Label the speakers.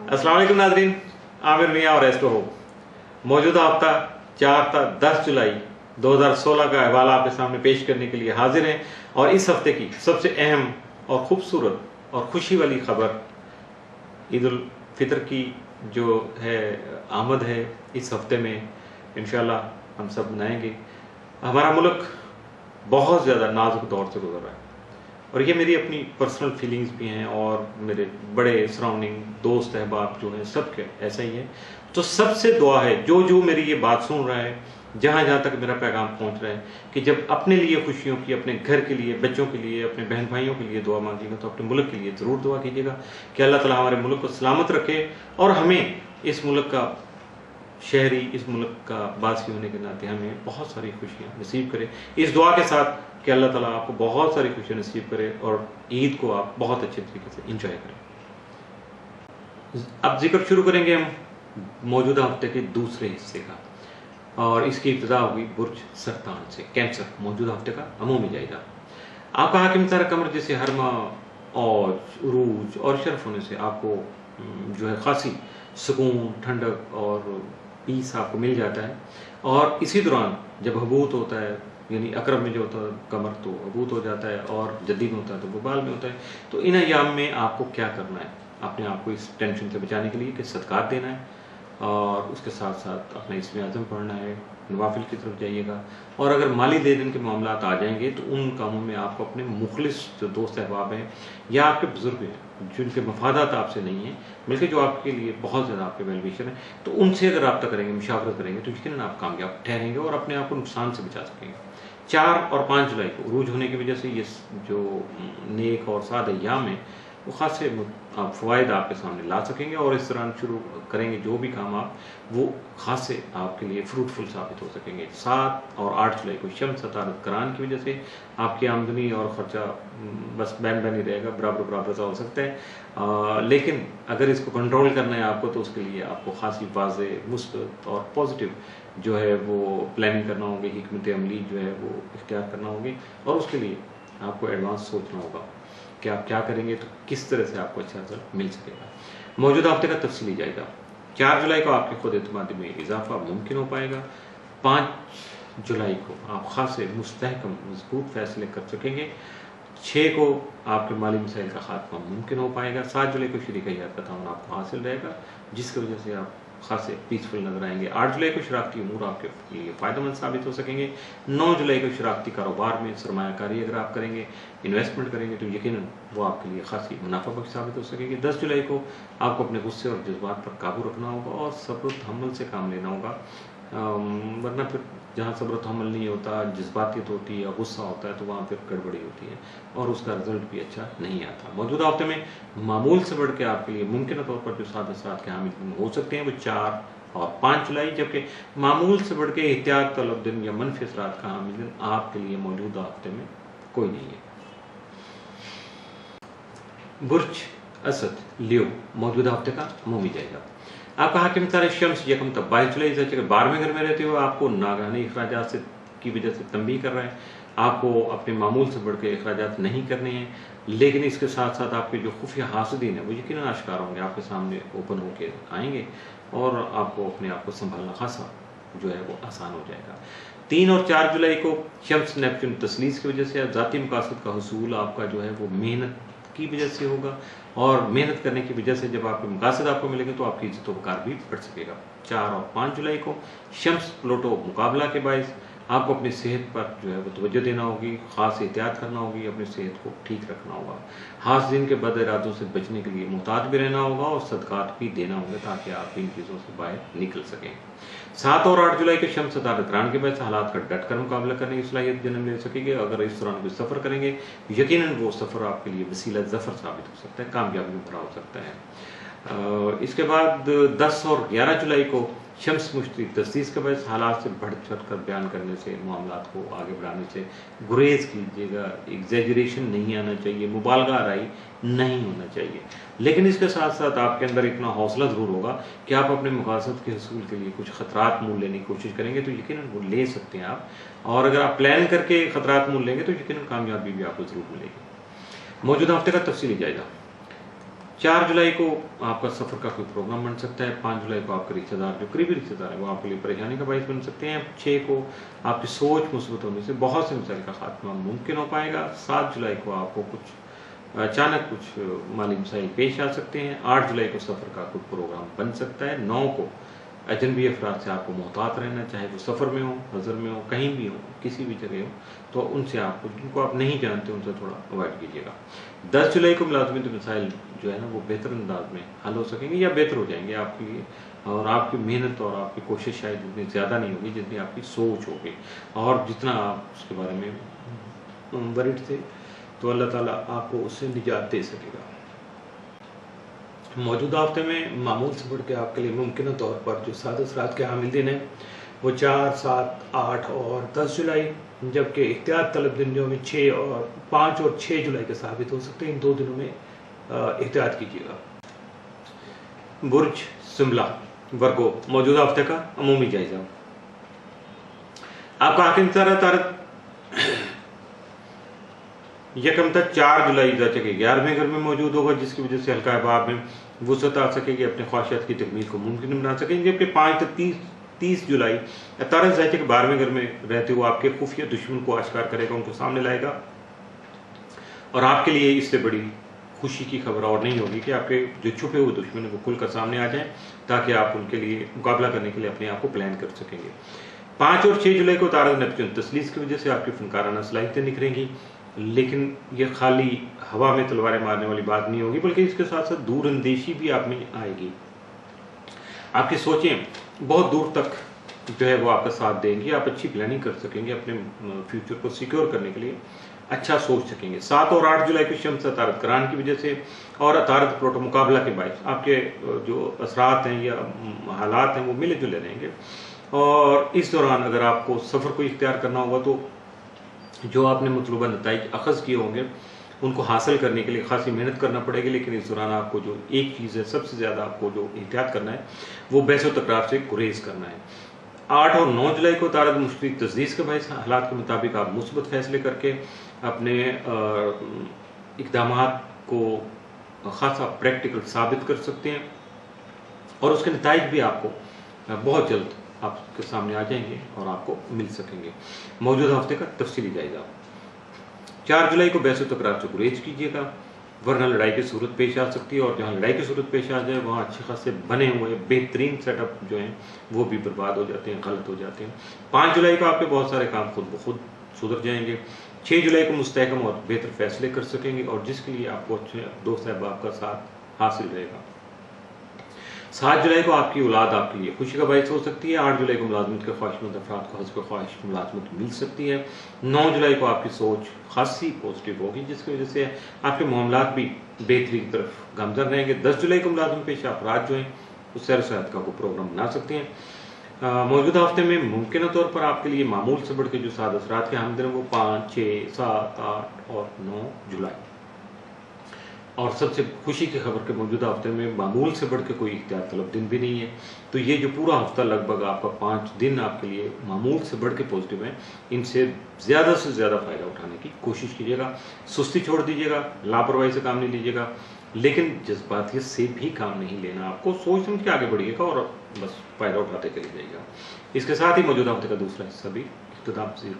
Speaker 1: अस्सलाम वालेकुम नाज़रीन, आमिर मियाँ और एस्ट्रो हो। मौजूदा हफ्ता 4 था 10 जुलाई 2016 का हवाला आपके सामने पेश करने के लिए हाजिर हैं। और इस हफ्ते की सबसे अहम और ख़ूबसूरत और खुशी वाली खबर ईद उल फितर की जो है आमद है इस हफ्ते में इंशाल्लाह हम सब मनाएंगे। हमारा मुल्क बहुत ज़्यादा नाजुक दौर से गुजर रहा है और ये मेरी अपनी पर्सनल फीलिंग्स भी हैं और मेरे बड़े सराउंडिंग दोस्त अहबाब जो हैं सबके ऐसा ही है। तो सबसे दुआ है जो मेरी ये बात सुन रहा है, जहाँ जहाँ तक मेरा पैगाम पहुँच रहा है, कि जब अपने लिए खुशियों की, अपने घर के लिए, बच्चों के लिए, अपने बहन भाइयों के लिए दुआ मांगिएगा तो अपने मुल्क के लिए ज़रूर दुआ कीजिएगा कि अल्लाह ताला हमारे मुल्क को सलामत रखे और हमें इस मुल्क का शहरी, इस मुल्क का बासी होने के नाते हमें बहुत सारी खुशियाँ नसीब करे। इस दुआ के साथ कि अल्लाह ताला आपको बहुत सारी खुशियाँ नसीब करे और ईद को आप बहुत अच्छे तरीके से इंजॉय करें। अब जिक्र शुरू करेंगे हम मौजूदा हफ्ते के दूसरे हिस्से का और इसकी इब्तिदा होगी बुर्ज सरतान से। कैंसर मौजूदा हफ्ते का अमूमी जायजा। आपका हाकिम तारा कमर जैसे हरमा और उरूज और शर्फ होने से आपको जो है खासी सुकून, ठंडक और पीस आपको मिल जाता है। और इसी दौरान जब हबूत होता है, यानी अकरब में जो होता है कमर तो हबूत हो जाता है और जद्दी में होता है तो बुबाल में होता है। तो इन अयाम में आपको क्या करना है? अपने आप को इस टेंशन से बचाने के लिए कि सदक़ात देना है और उसके साथ साथ अपना इसमें आज़म पढ़ना है, नवाफिल की तरफ जाइएगा। और अगर माली लेन के मामलात आ जाएंगे तो उन कामों में आपको अपने मुखलिस जो दोस्त अहबाब हैं या आपके बुज़ुर्ग हैं जिनके मफादात आपसे नहीं हैं बल्कि जो आपके लिए बहुत ज़्यादा आपके वेलविशर हैं, तो उनसे अगर रब्ता करेंगे, मुशावरत करेंगे तो यकीनन आप कामयाब ठहरेंगे और अपने आप को नुकसान से बचा सकेंगे। 4 और 5 जुलाई को उरूज होने की वजह से ये जो नेक और साद अय्याम है वो ख़ासे आप फ़वाइद आपके सामने ला सकेंगे और इस दौरान शुरू करेंगे जो भी काम आप, वो ख़ासे आपके लिए फ्रूटफुल साबित हो सकेंगे। 7 और 8 जुलाई को शम्स अतारत करान की वजह से आपकी आमदनी और ख़र्चा बस बैन बैन ही रहेगा, बराबर सा हो सकता है। लेकिन अगर इसको कंट्रोल करना है आपको तो उसके लिए आपको ख़ासी वाज़े, मुस्बत और पॉजिटिव जो है वो प्लानिंग करना होगी, हिकमत अमली जो है वो इख्तियार करना होगी और उसके लिए आपको एडवांस सोचना होगा कि आप क्या करेंगे तो किस तरह से आपको अच्छा रिजल्ट मिल सकेगा। मौजूदा हफ्ते का तफसीली जाएगा। 4 जुलाई को आपके खुद एतमादी में इजाफा मुमकिन हो पाएगा। 5 जुलाई को आप खासे मुस्तहकम मजबूत फैसले कर सकेंगे। 6 को आपके माली मसाइल का खात्मा मुमकिन हो पाएगा। 7 जुलाई को शरीक हयात का ताउन आपको हासिल रहेगा जिसकी वजह से आप खासे पीसफुल नजर आएंगे। 8 जुलाई को शराकती उमूर आपके लिए फ़ायदेमंद साबित हो सकेंगे। 9 जुलाई को शराकती कारोबार में सरमायाकारी अगर आप करेंगे, इन्वेस्टमेंट करेंगे तो यकीनन वो आपके लिए खासी मुनाफा बख्श साबित हो सकेगी। 10 जुलाई को आपको अपने गुस्से और जज्बात पर काबू रखना होगा और सब्र तहम्मुल से काम लेना होगा, वरना फिर जहाँ सब्र तहम्मुल नहीं होता, जज्बातियत होती है, गुस्सा होता है तो वहाँ फिर गड़बड़ी होती है और उसका रिजल्ट भी अच्छा नहीं आता। मौजूदा हफ्ते में मामूल से बढ़ के आपके लिए मुमकिन तौर पर जो साथ के हामिल हो सकते हैं वो 4 और 5 जुलाई, जबकि मामूल से बढ़ के एहतियात तलब दिन या मनफी असरात का हामिल दिन आपके लिए मौजूदा हफ्ते में कोई नहीं है। बुर्ज असद लियो मौजूदा हफ्ते का अमूमी जायजा। आपका हाकिम तारे शम्स यकम तक 22 जुलाई से 12वें घर में रहते हुए आपको नागानी अखराजात से की वजह से तंबीह कर रहा है। आपको अपने मामूल से बढ़ के अखराजात नहीं करने हैं, लेकिन इसके साथ साथ आपके जो खुफिया हासिदीन है वो यकीनन आश्कार होंगे, आपके सामने ओपन होकर आएंगे और आपको अपने आप को संभालना खासा जो है वो आसान हो जाएगा। 3 और 4 जुलाई को शम्स नेपच्यून तस्लीस की वजह से ज़ाती मकासद का हुसूल आपका जो है वो मेहनत की वजह से होगा और मेहनत करने की वजह से जब आपके मकासद आपको मिलेंगे तो आपकी इज्जत वकार भी बढ़ सकेगा। 4 और 5 जुलाई को शम्स प्लूटो मुकाबला के बायस आपको अपनी सेहत पर जो है वो तवज्जो देना होगी, ख़ास एहतियात करना होगी, अपनी सेहत को ठीक रखना होगा। हासिदीन के बद इरादों से बचने के लिए मुहतात भी रहना होगा और सदक़ात भी देना होगा ताकि आप इन चीज़ों से बाहर निकल सकें। 7 और 8 जुलाई के शम्स अतारत करान के बाद हालात का डट कर मुकाबला करने की सलाहियत जन्म ले सकेंगे। अगर इस दौरान कोई सफ़र करेंगे यकीनन वो सफ़र आपके लिए वसीला ज़फ़र साबित हो सकता है, कामयाबी में भरा हो सकता है। इसके बाद 10 और 11 जुलाई को शम्स मुश्तरी तस्दीस के बाद हालात से बढ़ चढ़ कर बयान करने से, मामलात को आगे बढ़ाने से गुरेज कीजिएगा। एग्जैजरेशन नहीं आना चाहिए, मुबालगा आराई नहीं होना चाहिए, लेकिन इसके साथ साथ आपके अंदर इतना हौसला ज़रूर होगा कि आप अपने मकासद के हसूल के लिए कुछ ख़तरात मूल लेने की कोशिश करेंगे तो यकीनन वो ले सकते हैं आप। और अगर आप प्लान करके ख़तरात मूल लेंगे तो यकीनन कामयाबी भी आपको ज़रूर मिलेगी। मौजूदा हफ्ते का तफसीली जायजा। 4 जुलाई को आपका सफ़र का कोई प्रोग्राम बन सकता है। 5 जुलाई को आपके रिश्तेदार, जो करीबी रिश्तेदार हैं, वो आपके लिए परेशानी का बायस बन सकते हैं। 6 को आपकी सोच मुस्बत होने से बहुत से मसाइल का खात्मा मुमकिन हो पाएगा। 7 जुलाई को आपको कुछ अचानक कुछ माली मसाइल पेश आ सकते हैं। 8 जुलाई को सफ़र का कोई प्रोग्राम बन सकता है। 9 को अजनबी अफराद से आपको मोहतात रहना, चाहे वो सफ़र में हो, हज़र में हो, कहीं भी हो, किसी भी जगह हो, तो उनसे आपको, जिनको आप नहीं जानते, उनसे थोड़ा अवॉइड कीजिएगा। 10 जुलाई को मुलाजमत मसाइल जो है ना वो बेहतर अंदाज में हल हो सकेंगे या बेहतर हो जाएंगे आपके लिए, और आपकी मेहनत और आपकी कोशिश शायद इतनी ज़्यादा नहीं होगी जितनी आपकी सोच होगी, और जितना आप उसके बारे में वरीड थे तो अल्लाह ताला आपको उससे निजात दे सकेगा। मौजूदा हफ्ते में मामूल से बढ़ के आपके लिए मुमकिन तौर पर जो 7 असरात के हामिल दिन हैं वो 4, 7, 8 और 10 जुलाई, जबकि एहतियात तलब दिन जो में 5 और 6 जुलाई के साबित हो सकते हैं। इन 2 दिनों में एहतियात कीजिएगा। बुर्ज शिमला वर्गो मौजूदा हफ्ते का अमूमी जायजा। आपका आखिरी तारत यकम तक 4 जुलाई के 11वें घर में मौजूद होगा, जिसकी वजह से हल्का अहबाब में वुसअत आ सकेगी, अपने ख्वाहिशात की तकमील को मुमकिन बना सकेंगे। जबकि 5 तक 30 जुलाई तारत ज़ायचे के 12वें घर में रहते हुए आपके खुफिया दुश्मन को आश्कार करेगा, उनको सामने लाएगा, और आपके लिए इससे बड़ी खुशी की खबर और नहीं होगी कि आपके जो छुपे हुए दुश्मन है वो खुलकर सामने आ जाएं, ताकि आप उनके लिए मुकाबला करने के लिए अपने आप को प्लान कर सकेंगे। 5 और 6 जुलाई को तारत नेपच्यून तस्लीस की वजह से आपकी फनकाराना सलाहियतें निखरेंगी, लेकिन ये खाली हवा में तलवारें मारने वाली बात नहीं होगी, बल्कि इसके साथ साथ दूर अंदेशी भी आप में आएगी। आपकी सोचें बहुत दूर तक जो है वो आपका साथ देंगी, आप अच्छी प्लानिंग कर सकेंगे, अपने फ्यूचर को सिक्योर करने के लिए अच्छा सोच सकेंगे। 7 और 8 जुलाई को शम्स तारत करान की वजह से और तारत प्रोटो मुकाबला के बायस आपके जो असरात हैं या हालात हैं वो मिले जुले रहेंगे, और इस दौरान अगर आपको सफ़र को इख्तियार करना होगा तो जो आपने मतलूबा नताइज अखज़ किए होंगे उनको हासिल करने के लिए खासी मेहनत करना पड़ेगी। लेकिन इस दौरान आपको जो एक चीज़ है सबसे ज़्यादा आपको जो एहतियात करना है वो बहस व तकरार से गुरेज करना है। 8 और 9 जुलाई को तारत मुश्तरक तजदीद के बायस हालात के मुताबिक आप मुस्बत फैसले करके अपने इक़दामात को ख़ासा प्रैक्टिकल साबित कर सकते हैं, और उसके नताइज भी आपको बहुत जल्द आपके सामने आ जाएंगे और आपको मिल सकेंगे। मौजूदा हफ्ते का तफसीली जायजा। 4 जुलाई को बहस व तकरार से गुरेज कीजिएगा, वरना लड़ाई की सूरत पेश आ सकती है, और जहाँ लड़ाई की सूरत पेश आ जाए वहाँ अच्छे खासे बने हुए बेहतरीन सेटअप जो हैं वो भी बर्बाद हो जाते हैं, गलत हो जाते हैं। 5 जुलाई को आपके बहुत सारे काम खुद ब खुद सुधर जाएंगे। 6 जुलाई को मुस्तहकम और बेहतर फैसले कर सकेंगे, और जिसके लिए आपको अच्छे दोस्त अहबाब का साथ हासिल रहेगा। 7 जुलाई को आपकी औलाद आपके लिए खुशी का बायस हो सकती है। 8 जुलाई को मुलाजमत के ख्वाहिशमंद अफराद को हस्ब ख्वाहिश मुलाजमत मिल सकती है। 9 जुलाई को आपकी सोच खासी पॉजिटिव होगी, जिसकी वजह से आपके मामलात भी बेहतरी की तरफ गामजन रहेंगे। 10 जुलाई को मुलाजम पेशा अफराद जो हैं उस सैर सेहत का कोई प्रोग्राम बना सकते हैं। मौजूदा हफ्ते में मुमकिन तौर पर आपके लिए मामूल से बढ़ के जो 7 असरात के हामिल हैं वो 5, 6, 7, 8 और 9 जुलाई। और सबसे खुशी की खबर के मौजूदा हफ्ते में मामूल से बढ़ के कोई इख्तियार तलब दिन भी नहीं है। तो ये जो पूरा हफ्ता लगभग आपका 5 दिन आपके लिए मामूल से बढ़ के पॉजिटिव है, इनसे ज़्यादा से ज़्यादा फ़ायदा उठाने की कोशिश कीजिएगा। सुस्ती छोड़ दीजिएगा, लापरवाही से काम नहीं लीजिएगा, लेकिन जज्बातियत से भी काम नहीं लेना। आपको सोच समझ के आगे बढ़िएगा और बस फ़ायदा उठाते चले जाइएगा। इसके साथ ही मौजूदा हफ्ते का दूसरा हिस्सा भी इख्तिताम पज़ीर